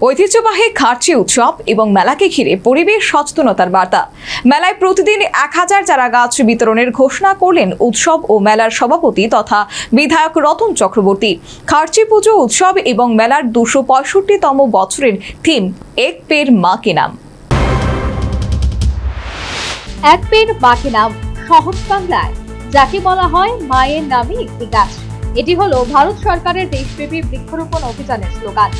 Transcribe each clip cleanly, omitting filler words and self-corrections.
ঐতিহ্যবাহী খার্চি উৎসব এবং মেলাকে ঘিরে পরিবেশ সচেতনতার বার্তা। মেলায় প্রতিদিন 1000 চারা গাছ বিতরণের ঘোষণা করলেন উৎসব ও মেলার সভাপতি তথা বিধায়ক রতন চক্রবর্তী। খার্চি পুজো উৎসব এবং মেলার 265তম বছরের থিম এক পেড় মা কে নাম। এক পেড় মা কে নাম সহজ বাংলায় যাকে বলা হয় মায়ের নামে একটি গাছ। এটি হলো ভারত সরকারের দেশব্যাপী বৃক্ষরোপণ অভিযানের স্লোগান।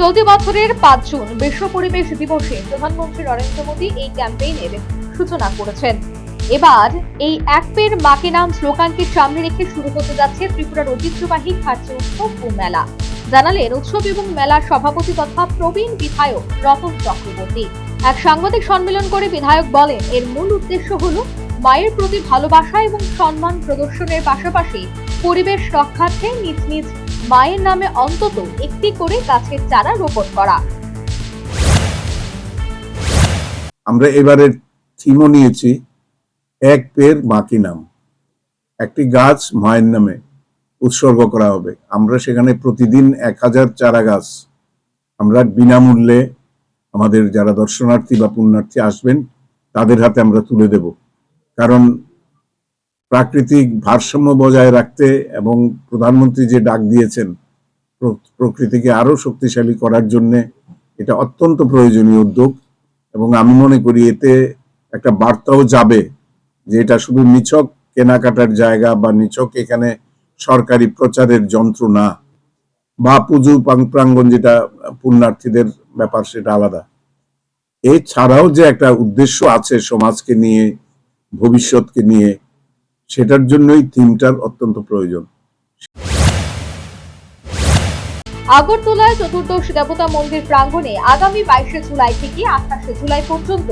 চলতি বছরের 5 জুন বিশ্ব পরিবেশ দিবসে প্রধানমন্ত্রী নরেন্দ্র মোদী এই ক্যাম্পেইনের সূচনা করেছেন। এবার এই এক পেড় মা কে নাম স্লোগানকে সামনে রেখে শুরু হতে যাচ্ছে ত্রিপুরার ঐতিহ্যবাহী খার্চি উৎসব ও মেলা, জানালেন উৎসব এবং মেলার সভাপতি তথা প্রবীণ বিধায়ক রতন চক্রবর্তী। এক সাংবাদিক সম্মেলন করে বিধায়ক বলেন, এর মূল উদ্দেশ্য হলো মায়ের প্রতি ভালোবাসা এবং সম্মান প্রদর্শনের পাশাপাশি পরিবেশ রক্ষার্থে নিজ নিজ মায়ের নামে অন্তত একটি করে গাছের চারা রোপণ করা। আমরা এবারের থিমও নিয়েছি এক পেড় মা কি নাম। একটি গাছ মায়ের নামে উৎসর্গ করা হবে। আমরা সেখানে প্রতিদিন 1000 চারা গাছ আমরা বিনামূল্যে আমাদের যারা দর্শনার্থী বা পুণ্যার্থী আসবেন তাদের হাতে আমরা তুলে দেব। কারণ প্রাকৃতিক ভারসাম্য বজায় রাখতে এবং প্রধানমন্ত্রী যে ডাক দিয়েছেন প্রকৃতিকে আরো শক্তিশালী করার জন্য এটা অত্যন্ত প্রয়োজনীয় উদ্যোগ। এবং আমি মনে করি এতে একটা বার্তাও যাবে যে এটা শুধু নিছক কেনাকাটার জায়গা বা নিছক এখানে সরকারি প্রচারের যন্ত্র না, বা পুজো প্রাঙ্গণ যেটা পুণ্যার্থীদের ব্যাপার সেটা আলাদা। এছাড়াও যে একটা উদ্দেশ্য আছে সমাজকে নিয়ে, ভবিষ্যৎকে নিয়ে, সেটার জন্যই থিমটার অত্যন্ত প্রয়োজন। আগরতলায় চতুর্দশ দেবতা মন্দির প্রাঙ্গণে আগামী 22 জুলাই থেকে 28 জুলাই পর্যন্ত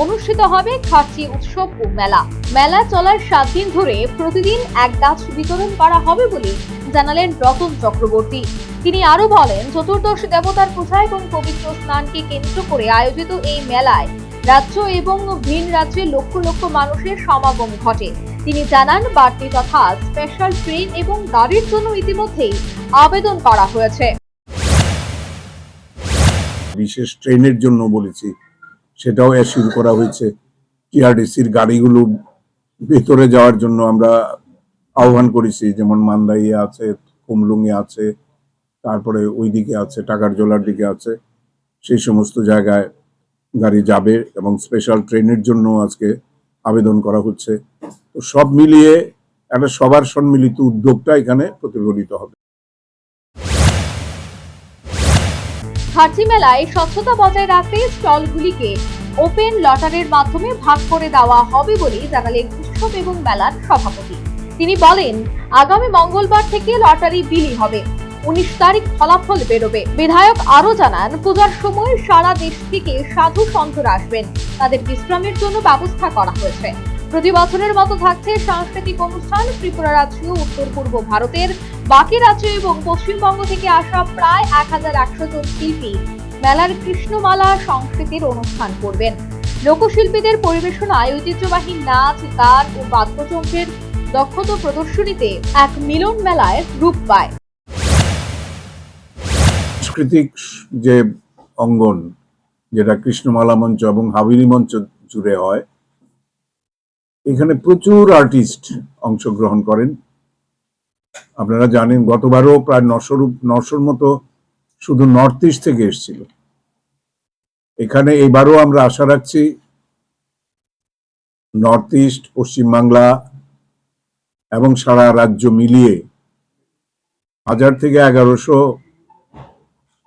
অনুষ্ঠিত হবে খার্চি উৎসব ও মেলা। মেলা চলার 7 দিন ধরে প্রতিদিন এক গাছ বিতরণ করা হবে বলে জানালেন রতন চক্রবর্তী। তিনি আরো বলেন, চতুর্দশ দেবতার পূজা এবং পবিত্র স্নানকে কেন্দ্র করে আয়োজিত এই মেলায় রাজ্য এবং ভিন রাজ্যের লক্ষ লক্ষ মানুষের সমাগম ঘটে। তিনি জানান, বাড়তি তথা স্পেশাল ট্রেন এবং গাড়ির জন্য ইতিমধ্যেই আবেদন করা হয়েছে। বিশেষ ট্রেনের জন্য বলেছি, সেটাও শুরু করা হয়েছে। টিআরডিসির গাড়িগুলো ভেতরে যাওয়ার জন্য আমরা আহ্বান করেছি, যেমন মান্দাইয়ে আছে, কুমলুঙে আছে, তারপরে ওইদিকে আছে, টাকারজোলার দিকে আছে। সেই সমস্ত জায়গায় গাড়ি যাবে এবং স্পেশাল ট্রেনের জন্য আজকে আবেদন করা হচ্ছে। তো সব মিলিয়ে একটা সবার সম্মিলিত উদ্যোগটা এখানে প্রতিফলিত হবে। খার্চি মেলায় স্বচ্ছতা বজায় রাখতে স্টলগুলিকে ওপেন লটারির মাধ্যমে ভাগ করে দেওয়া হবে বলে জানালেন উৎসব এবং মেলার সভাপতি। তিনি বলেন, আগামী মঙ্গলবার থেকে লটারি বিলি হবে, 19 তারিখ ফলাফল বেরোবে। বিধায়ক আরো জানান, পূজার সময় সারা দেশ থেকে সাধু সন্তরা আসবেন, তাদের বিশ্রামের জন্য ব্যবস্থা করা হয়েছে। প্রতি বছরের মতো থাকছে সাংস্কৃতিক অনুষ্ঠান। ত্রিপুরা রাজ্য, উত্তর পূর্ব ভারতের বাকি রাজ্য এবং পশ্চিমবঙ্গ থেকে আসা প্রায় 1100 জন শিল্পী মেলার কৃষ্ণমালা সংস্কৃতির অনুষ্ঠান করবেন। লোকশিল্পীদের পরিবেশনায় ঐতিহ্যবাহী নাচ, গান ও বাদ্যযন্ত্রের দক্ষতা প্রদর্শনীতে এক মিলন মেলায় রূপ পায়। সাংস্কৃতিক যে অঙ্গন, যেটা কৃষ্ণমালা মঞ্চ এবং হাবিলি মঞ্চ জুড়ে হয়, এখানে প্রচুর আর্টিস্ট অংশগ্রহণ করেন। আপনারা জানেন গতবারও প্রায় 900 মতো শুধু নর্থ ইস্ট থেকে এসেছিল। এখানে এবারও আমরা আশা রাখছি নর্থ ইস্ট, পশ্চিমবাংলা এবং সারা রাজ্য মিলিয়ে 1000 থেকে 1100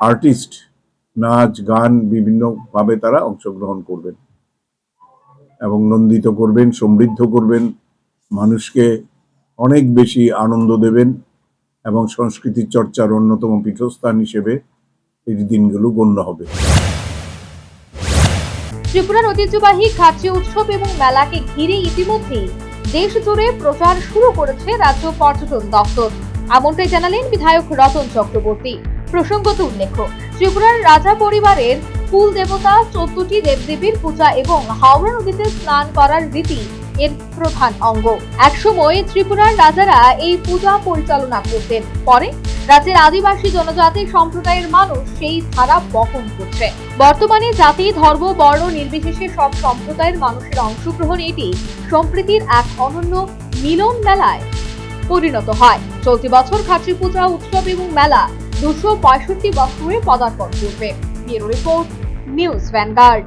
আর্টিস্ট নাচ গান বিভিন্ন ভাবে তারা অংশগ্রহণ করবেন এবং নন্দিত করবেন, সমৃদ্ধ করবেন, মানুষকে অনেক বেশি আনন্দ দেবেন এবং সংস্কৃতি চর্চার অন্যতম পীঠস্থান হিসেবে এই দিনগুলো গণ্য হবে। ত্রিপুরার ঐতিহ্যবাহী খার্চি উৎসব এবং মেলাকে ঘিরে ইতিমধ্যেই দেশ জুড়ে প্রচার শুরু করেছে রাজ্য পর্যটন দপ্তর, এমনটাই জানালেন বিধায়ক রতন চক্রবর্তী। প্রসঙ্গত উল্লেখ্য, ত্রিপুরার রাজা পরিবারের কুল দেবতা 14টি দেবদেবীর পূজা এবং হাওড়া নদীতে স্নান করার রীতি এর প্রধান অঙ্গ। একসময় ত্রিপুরার রাজারা এই পূজা পরিচালনা করতেন, পরে রাজ্যের আদিবাসী জনজাতি সম্প্রদায়ের মানুষ সেই ধারা বহন করছে। বর্তমানে জাতি, ধর্ম, বর্ণ নির্বিশেষে সব সম্প্রদায়ের মানুষের অংশগ্রহণ এটি সম্প্রীতির এক অনন্য মিলন মেলায় পরিণত হয়। চলতি বছর খাট্রি পূজা উৎসব এবং মেলা 265 বছরে পদার্পণ করবে। Bureau report, news vanguard.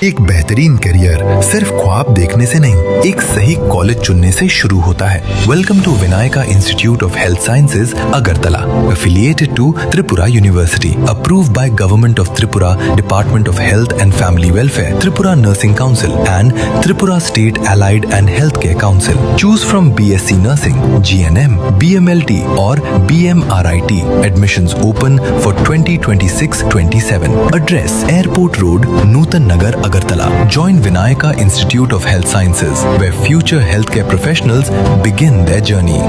एक बेहतरीन करियर सिर्फ ख्वाब देखने से नहीं, एक सही कॉलेज चुनने से शुरू होता है। Welcome to Vinayaka institute of health sciences Agartala, affiliated to Tripura University, approved by Government of Tripura, Department of Health and Family Welfare, Tripura Nursing Council and Tripura State Allied and Healthcare Council. Choose from BSc Nursing, GNM, BMLT or BMRIT. Admissions open for 2026-27. Address: Airport Road, Nutan Nagar, Agartala. Join Vinayaka Institute of Health Sciences, where future healthcare professionals begin their journey.